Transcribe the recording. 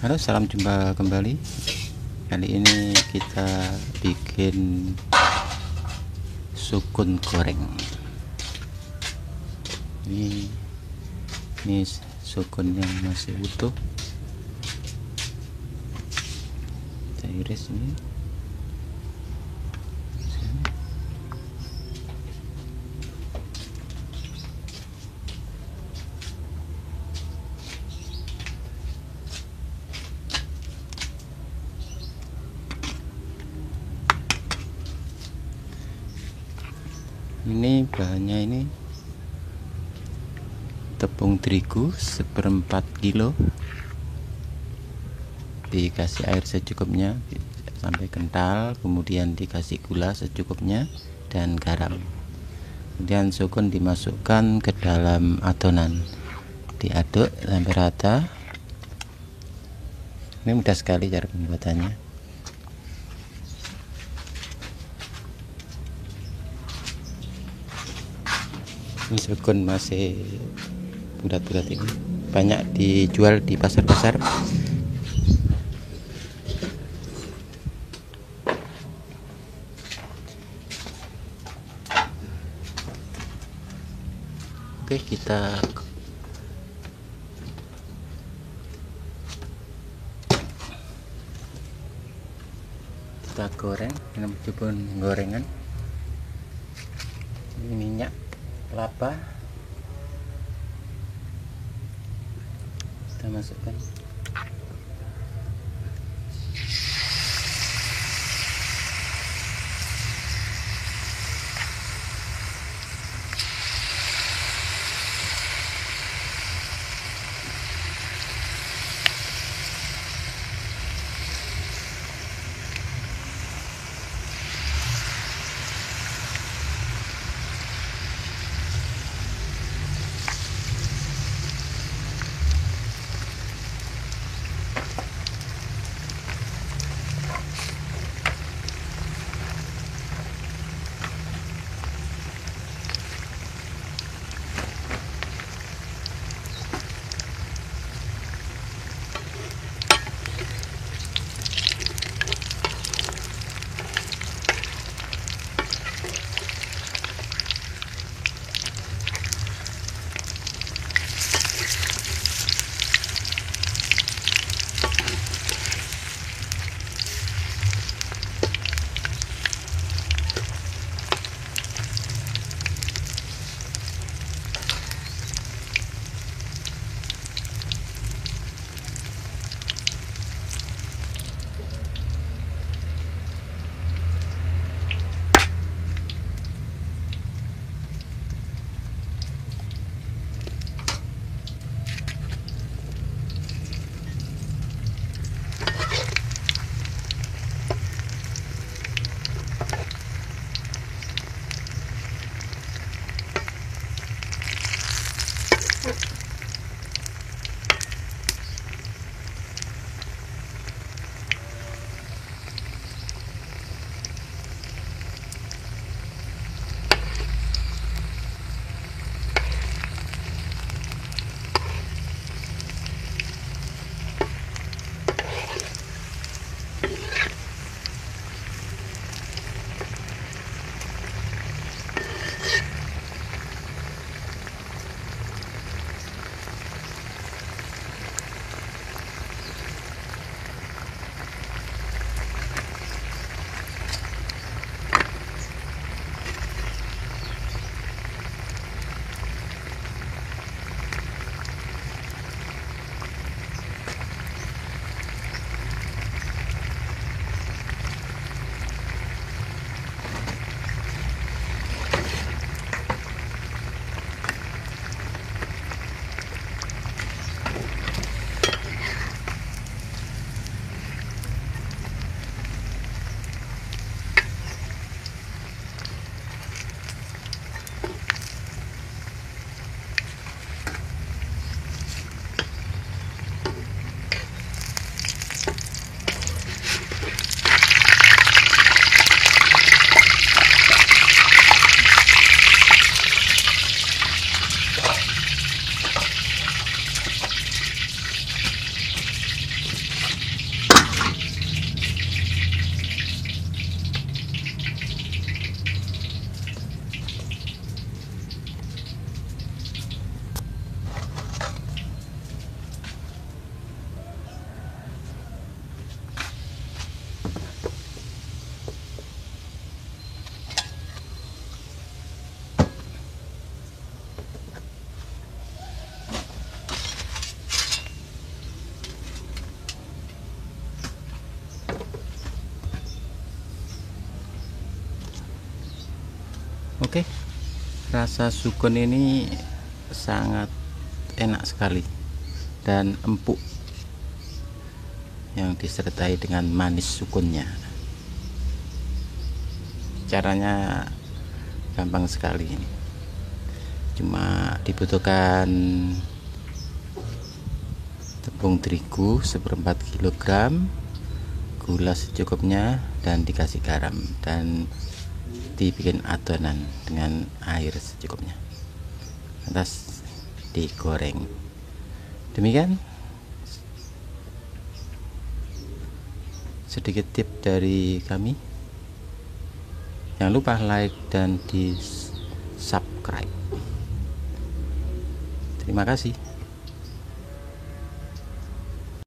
Halo, salam jumpa kembali. Kali ini kita bikin sukun goreng. Ini sukun yang masih utuh. Saya iris ini. Ini bahannya ini tepung terigu 1/4 kilo, dikasih air secukupnya sampai kental, kemudian dikasih gula secukupnya dan garam. Kemudian sukun dimasukkan ke dalam adonan, diaduk sampai rata. Ini mudah sekali cara pembuatannya. Ini sukun masih bulat-bulat, ini banyak dijual di pasar-pasar. Oke, kita goreng. Ini meskipun gorengan, ini minyak kelapa kita masukkan. Oke, rasa sukun ini sangat enak sekali dan empuk, yang disertai dengan manis sukunnya. Caranya gampang sekali ini, cuma dibutuhkan tepung terigu 1/4 kilogram, gula secukupnya, dan dikasih garam, dan dibikin adonan dengan air secukupnya, lantas digoreng. Demikian sedikit tip dari kami. Jangan lupa like dan di subscribe. Terima kasih.